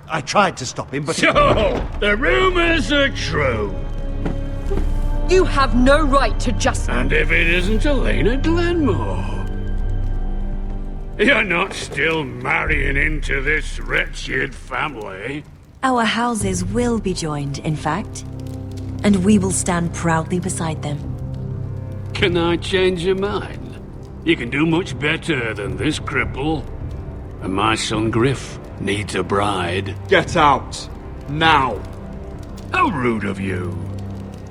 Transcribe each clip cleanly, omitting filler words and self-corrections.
I tried to stop him, but... So, the rumors are true. You have no right to just... And if it isn't Elena Glenmore? You're not still marrying into this wretched family? Our houses will be joined, in fact. And we will stand proudly beside them. Can I change your mind? You can do much better than this cripple. And my son Griff needs a bride. Get out. Now. How rude of you.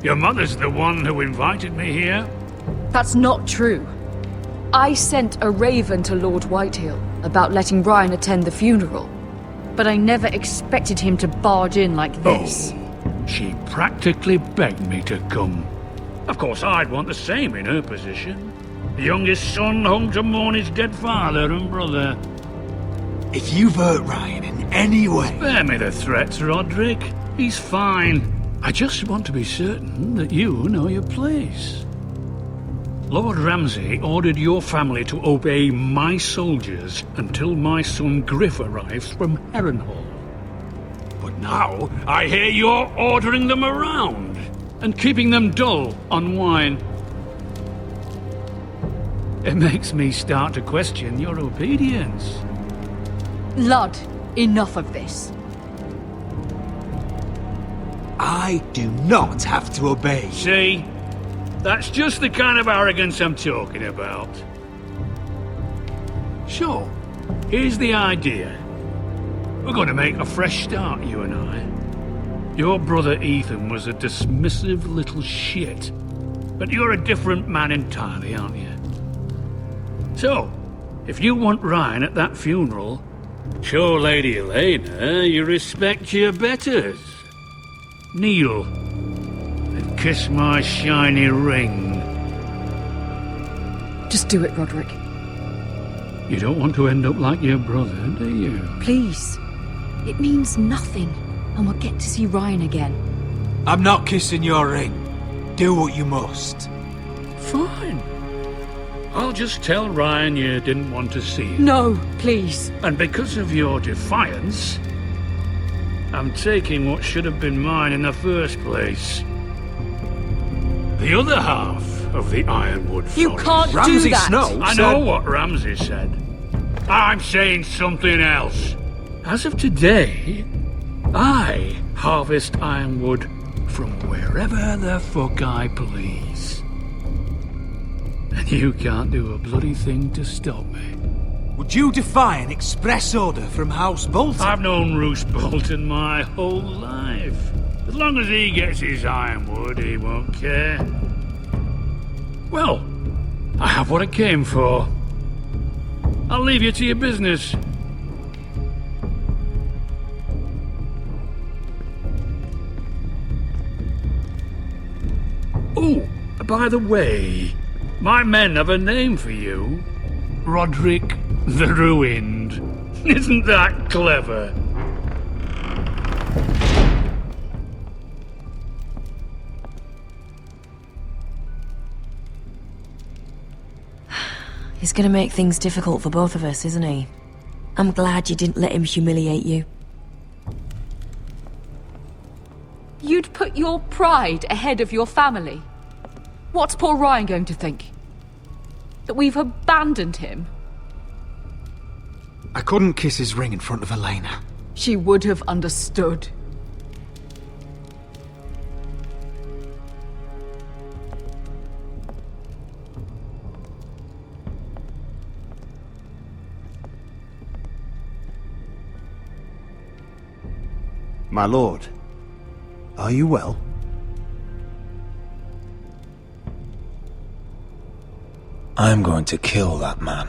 Your mother's the one who invited me here? That's not true. I sent a raven to Lord Whitehill about letting Ryan attend the funeral. But I never expected him to barge in like this. Oh, she practically begged me to come. Of course, I'd want the same in her position. The youngest son home to mourn his dead father and brother. If you've hurt Ryan in any way... Spare me the threats, Roderick. He's fine. I just want to be certain that you know your place. Lord Ramsay ordered your family to obey my soldiers until my son Griff arrives from Harrenhal. But now, I hear you're ordering them around and keeping them dull on wine. It makes me start to question your obedience. Lud, enough of this. I do not have to obey. See? That's just the kind of arrogance I'm talking about. So, here's the idea. We're going to make a fresh start, you and I. Your brother Ethan was a dismissive little shit. But you're a different man entirely, aren't you? So, if you want Ryan at that funeral, show Lady Elena you respect your betters. Kneel and kiss my shiny ring. Just do it, Roderick. You don't want to end up like your brother, do you? Please. It means nothing, and we'll get to see Ryan again. I'm not kissing your ring. Do what you must. Fine. I'll just tell Ryan you didn't want to see him. No, please. And because of your defiance, I'm taking what should have been mine in the first place. The other half of the Ironwood Forest. You can't do Ramsay that! Snow I know what Ramsay said. I'm saying something else. As of today, I harvest ironwood from wherever the fuck I please. And you can't do a bloody thing to stop me. Would you defy an express order from House Bolton? I've known Roose Bolton my whole life. As long as he gets his ironwood, he won't care. Well, I have what I came for. I'll leave you to your business. Oh, by the way, my men have a name for you. Roderick the Ruined. Isn't that clever? He's gonna make things difficult for both of us, isn't he? I'm glad you didn't let him humiliate you. You'd put your pride ahead of your family. What's poor Ryan going to think? That we've abandoned him? I couldn't kiss his ring in front of Elena. She would have understood. My lord, are you well? I'm going to kill that man.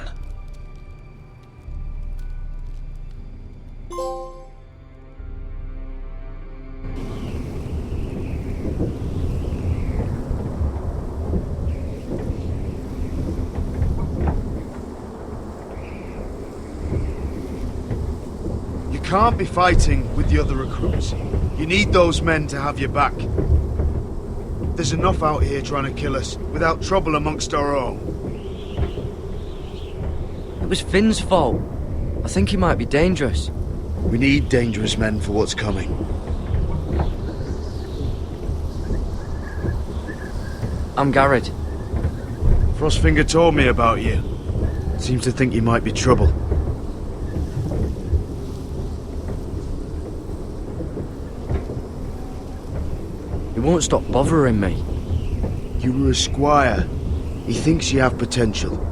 You can't be fighting with the other recruits. You need those men to have your back. There's enough out here trying to kill us, without trouble amongst our own. It was Finn's fault. I think he might be dangerous. We need dangerous men for what's coming. I'm Garrett. Frostfinger told me about you. Seems to think you might be trouble. He won't stop bothering me. You were a squire. He thinks you have potential.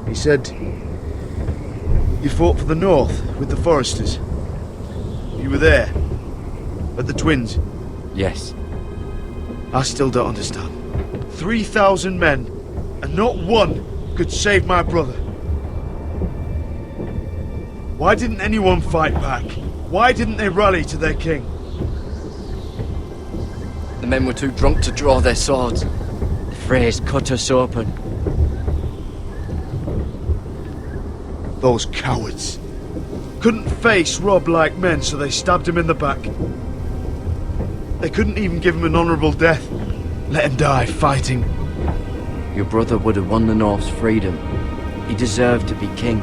He said you fought for the North with the Foresters. You were there, at the Twins. Yes. I still don't understand. 3,000 men, and not one could save my brother. Why didn't anyone fight back? Why didn't they rally to their king? The men were too drunk to draw their swords. The Freys cut us open. Those cowards. Couldn't face Rob like men, so they stabbed him in the back. They couldn't even give him an honourable death. Let him die fighting. Your brother would have won the North's freedom. He deserved to be king.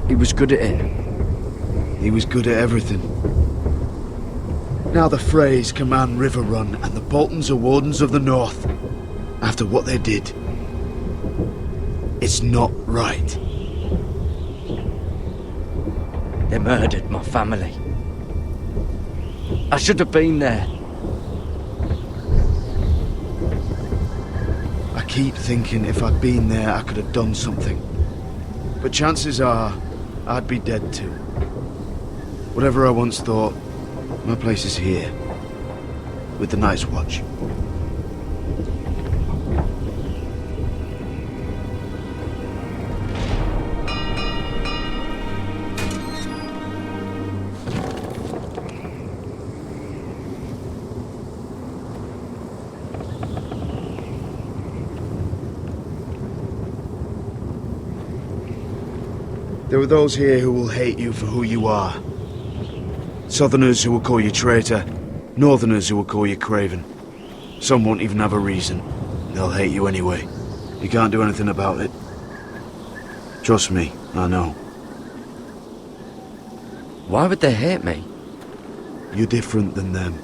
He was good at it. He was good at everything. Now the Freys command Riverrun, and the Boltons are Wardens of the North. After what they did. It's not right. They murdered my family. I should have been there. I keep thinking if I'd been there, I could have done something. But chances are, I'd be dead too. Whatever I once thought, my place is here. With the Night's Watch. There are those here who will hate you for who you are. Southerners who will call you traitor. Northerners who will call you craven. Some won't even have a reason. They'll hate you anyway. You can't do anything about it. Trust me, I know. Why would they hate me? You're different than them.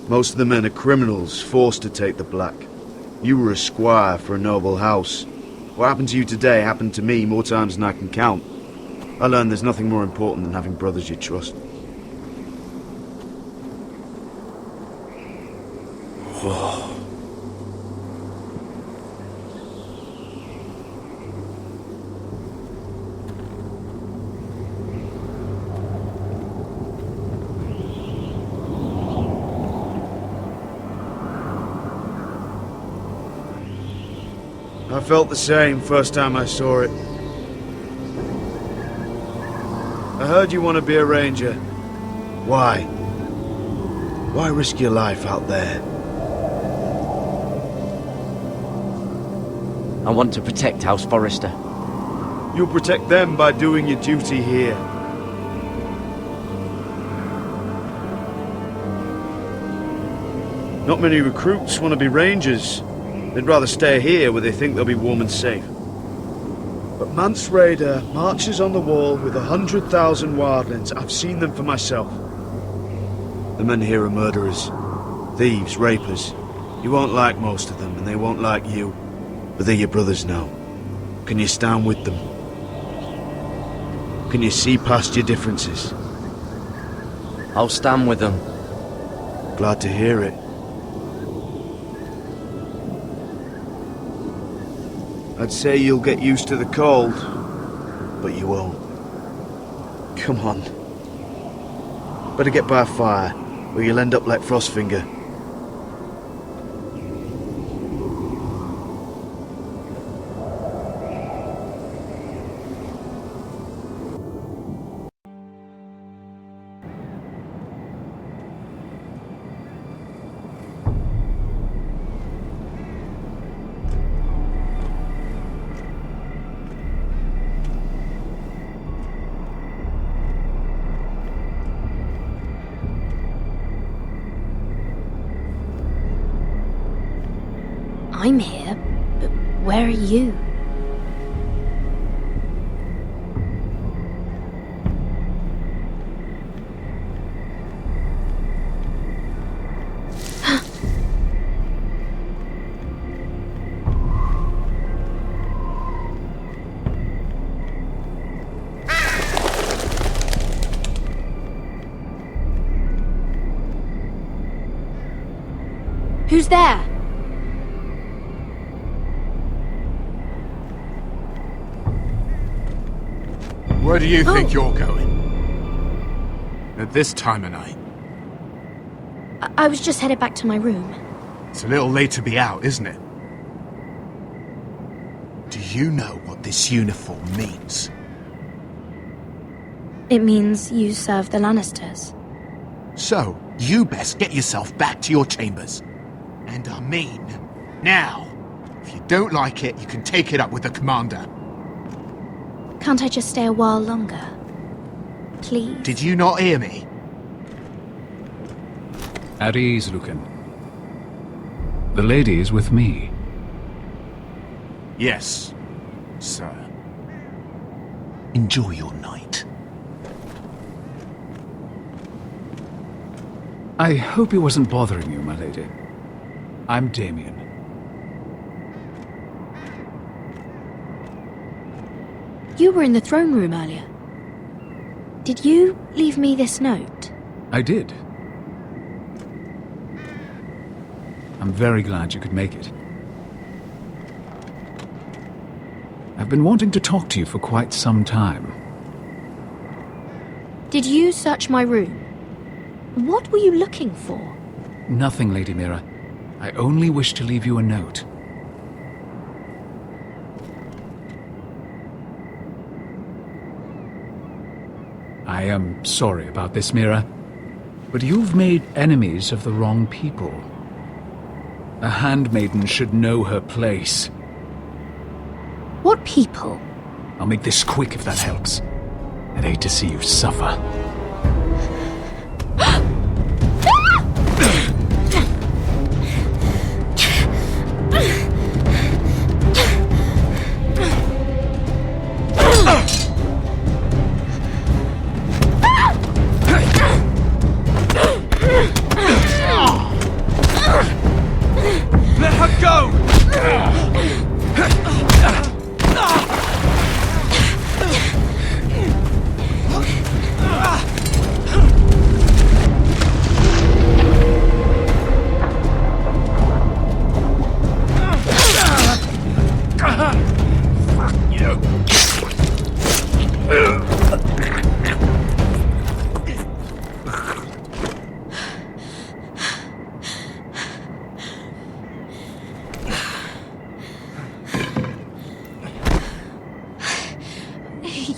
Most of the men are criminals, forced to take the black. You were a squire for a noble house. What happened to you today happened to me more times than I can count. I learned there's nothing more important than having brothers you trust. Whoa. I felt the same first time I saw it. I heard you want to be a ranger. Why? Why risk your life out there? I want to protect House Forrester. You'll protect them by doing your duty here. Not many recruits want to be rangers. They'd rather stay here where they think they'll be warm and safe. But Mance Raider marches on the wall with 100,000 wildlings. I've seen them for myself. The men here are murderers, thieves, rapers. You won't like most of them, and they won't like you. But they're your brothers now. Can you stand with them? Can you see past your differences? I'll stand with them. Glad to hear it. I'd say you'll get used to the cold, but you won't. Come on. Better get by a fire, or you'll end up like Frostfinger. I'm here, but where are you? Who's there? Where do you think you're going? At this time of night? I was just headed back to my room. It's a little late to be out, isn't it? Do you know what this uniform means? It means you serve the Lannisters. So, you best get yourself back to your chambers. And I mean, now. If you don't like it, you can take it up with the commander. Can't I just stay a while longer? Please? Did you not hear me? At ease, Lucan. The lady is with me. Yes, sir. Enjoy your night. I hope he wasn't bothering you, my lady. I'm Damien. You were in the throne room earlier. Did you leave me this note? I did. I'm very glad you could make it. I've been wanting to talk to you for quite some time. Did you search my room? What were you looking for? Nothing, Lady Mira. I only wish to leave you a note. I am sorry about this, Mira, but you've made enemies of the wrong people. A handmaiden should know her place. What people? I'll make this quick if that helps. I'd hate to see you suffer. Let her go!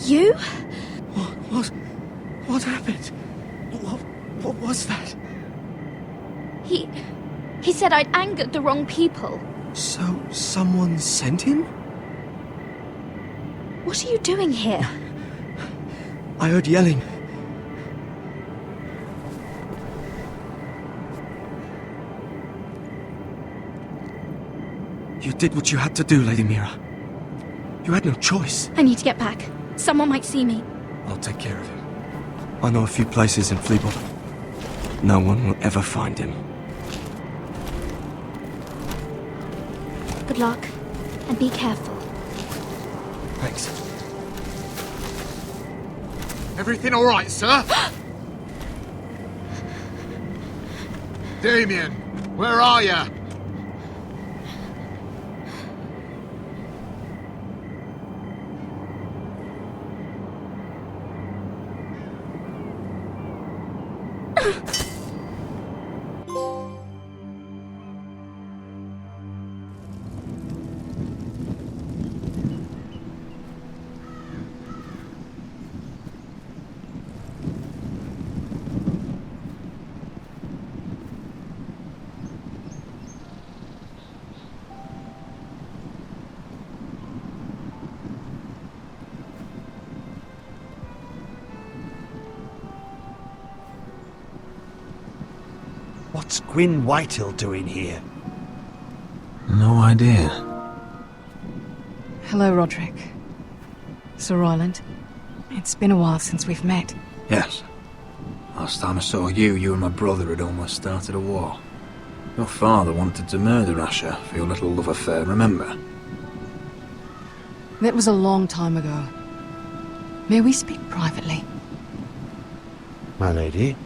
You? What happened? What was that? He said I'd angered the wrong people. So, someone sent him? What are you doing here? I heard yelling. You did what you had to do, Lady Mira. You had no choice. I need to get back. Someone might see me. I'll take care of him. I know a few places in Fleabottom. No one will ever find him. Good luck, and be careful. Thanks. Everything all right, sir? Damien, where are you? What's Gwyn Whitehill doing here? No idea. Hello, Roderick. Sir Roland. It's been a while since we've met. Yes. Last time I saw you and my brother had almost started a war. Your father wanted to murder Asher for your little love affair, remember? That was a long time ago. May we speak privately? My lady?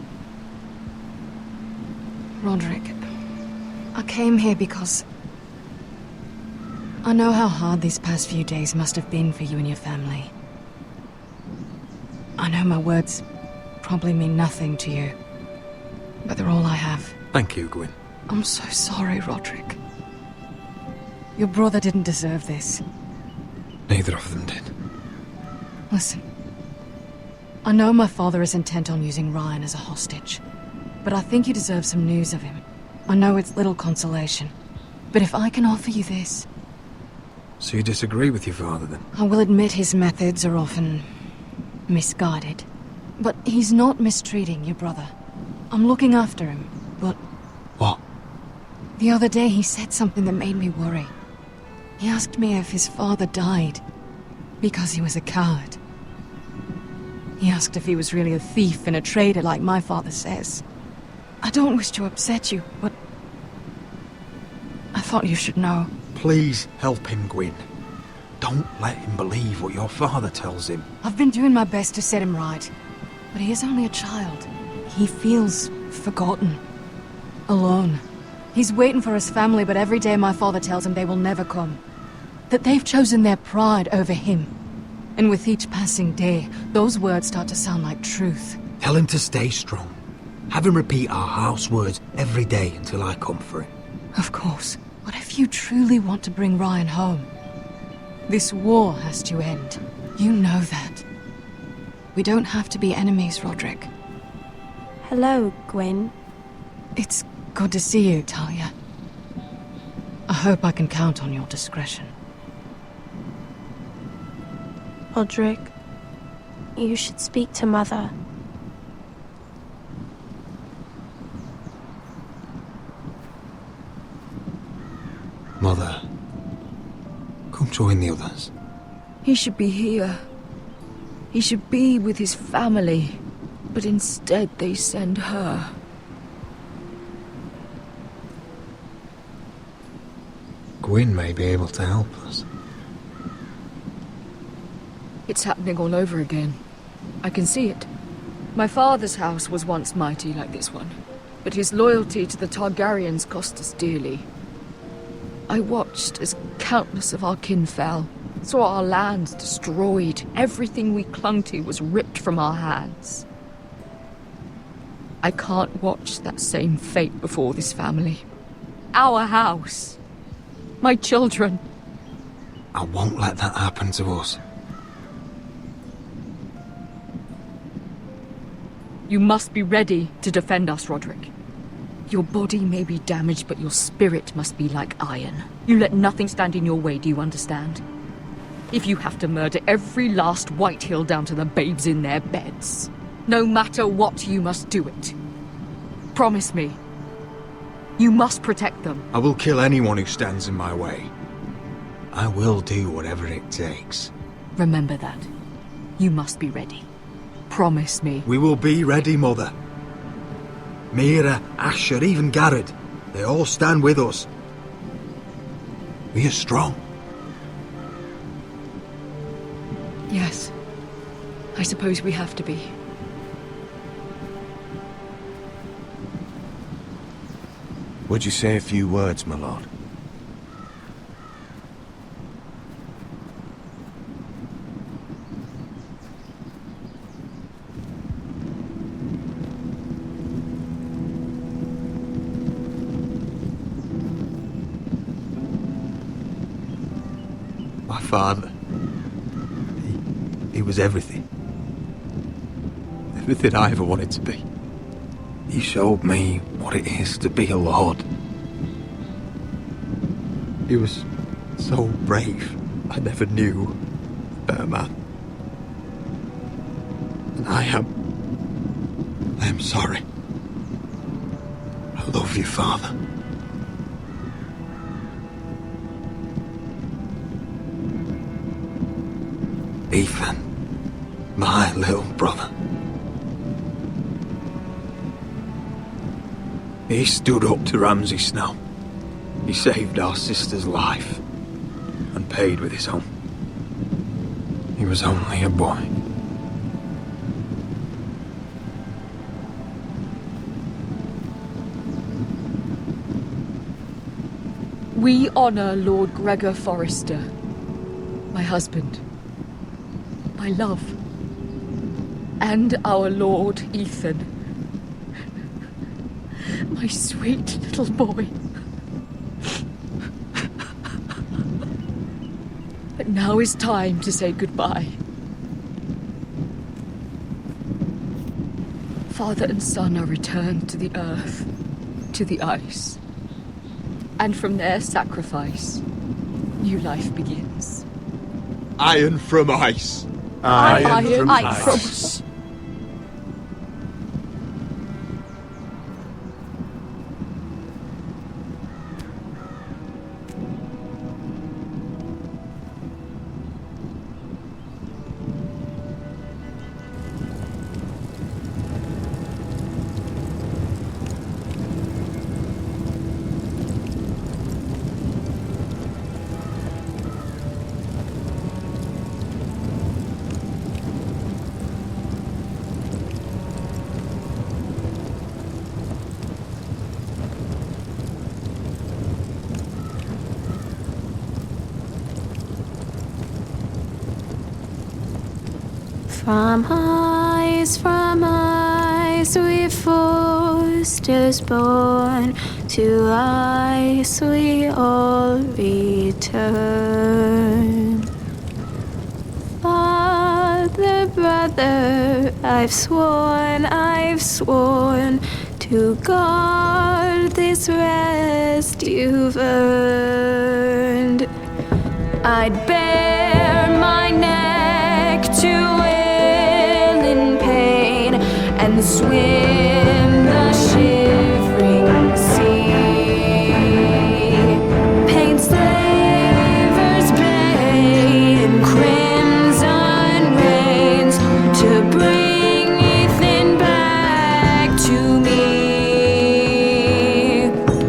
Roderick, I came here because I know how hard these past few days must have been for you and your family. I know my words probably mean nothing to you, but they're all I have. Thank you, Gwyn. I'm so sorry, Roderick. Your brother didn't deserve this. Neither of them did. Listen, I know my father is intent on using Ryan as a hostage, but I think you deserve some news of him. I know it's little consolation, but if I can offer you this... So you disagree with your father, then? I will admit his methods are often misguided, but he's not mistreating your brother. I'm looking after him, but... What? The other day he said something that made me worry. He asked me if his father died because he was a coward. He asked if he was really a thief and a traitor like my father says. I don't wish to upset you, but I thought you should know. Please help him, Gwyn. Don't let him believe what your father tells him. I've been doing my best to set him right, but he is only a child. He feels forgotten, alone. He's waiting for his family, but every day my father tells him they will never come. That they've chosen their pride over him. And with each passing day, those words start to sound like truth. Tell him to stay strong. Have him repeat our house words every day until I come for him. Of course. But if you truly want to bring Ryan home, this war has to end. You know that. We don't have to be enemies, Roderick. Hello, Gwyn. It's good to see you, Talia. I hope I can count on your discretion. Roderick, you should speak to Mother. Mother, come join the others. He should be here. He should be with his family. But instead they send her. Gwyn may be able to help us. It's happening all over again. I can see it. My father's house was once mighty like this one, but his loyalty to the Targaryens cost us dearly. I watched as countless of our kin fell, saw our lands destroyed, everything we clung to was ripped from our hands. I can't watch that same fate before this family. Our house. My children. I won't let that happen to us. You must be ready to defend us, Roderick. Your body may be damaged, but your spirit must be like iron. You let nothing stand in your way, do you understand? If you have to murder every last Whitehill down to the babes in their beds, no matter what, you must do it. Promise me. You must protect them. I will kill anyone who stands in my way. I will do whatever it takes. Remember that. You must be ready. Promise me. We will be ready, Mother. Mira, Asher, even Garrett. They all stand with us. We are strong. Yes. I suppose we have to be. Would you say a few words, my lord? My father. He was everything. Everything I ever wanted to be. He showed me what it is to be a lord. He was so brave. I never knew a better man. And I am sorry. I love you, Father. Ethan, my little brother. He stood up to Ramsay Snow. He saved our sister's life and paid with his own. He was only a boy. We honor Lord Gregor Forrester, my husband, my love, and our Lord Ethan, my sweet little boy. But now is time to say goodbye. Father and son are returned to the earth, to the ice. And from their sacrifice, new life begins. Iron from ice. Iron from ice. ice. From ice we foresters born, to ice we all return. Father, brother, I've sworn to guard this rest you've earned. I'd bare my neck to and swim the shivering sea. Paint slavers' bay in crimson rains to bring Ethan back to me.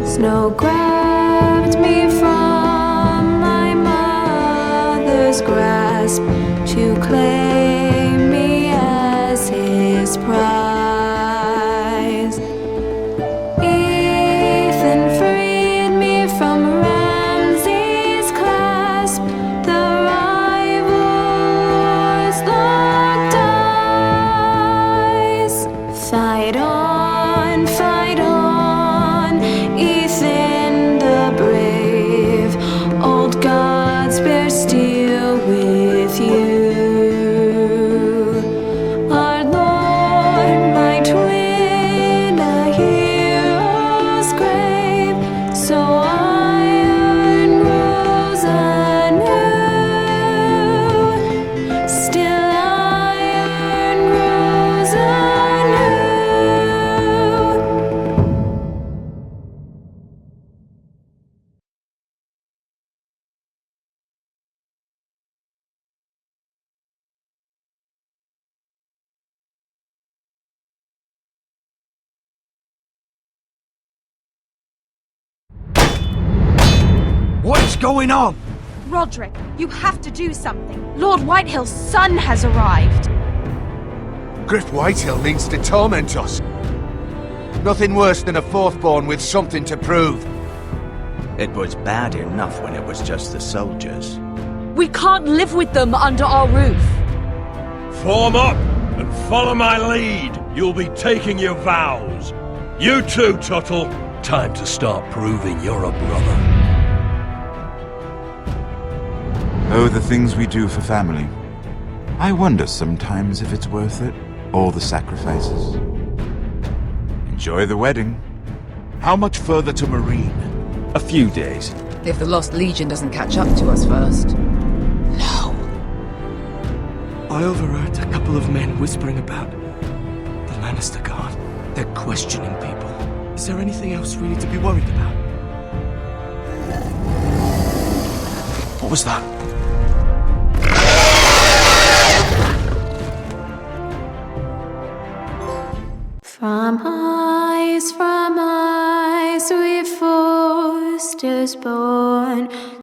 Snow grabbed me from my mother's grasp to claim me as his prize. Fight on, Ethan the brave. Old gods bear steel with you. Our Lord might win a hero's grave, so iron rules anew. Still iron rules anew. What's going on? Roderick, you have to do something. Lord Whitehill's son has arrived. Griff Whitehill means to torment us. Nothing worse than a fourthborn with something to prove. It was bad enough when it was just the soldiers. We can't live with them under our roof. Form up and follow my lead. You'll be taking your vows. You too, Tuttle. Time to start proving you're a brother. Oh, the things we do for family. I wonder sometimes if it's worth it, all the sacrifices. Enjoy the wedding. How much further to Marine? A few days. If the Lost Legion doesn't catch up to us first. No. I overheard a couple of men whispering about the Lannister Guard. They're questioning people. Is there anything else we need to be worried about? What was that? From ice we foresters born,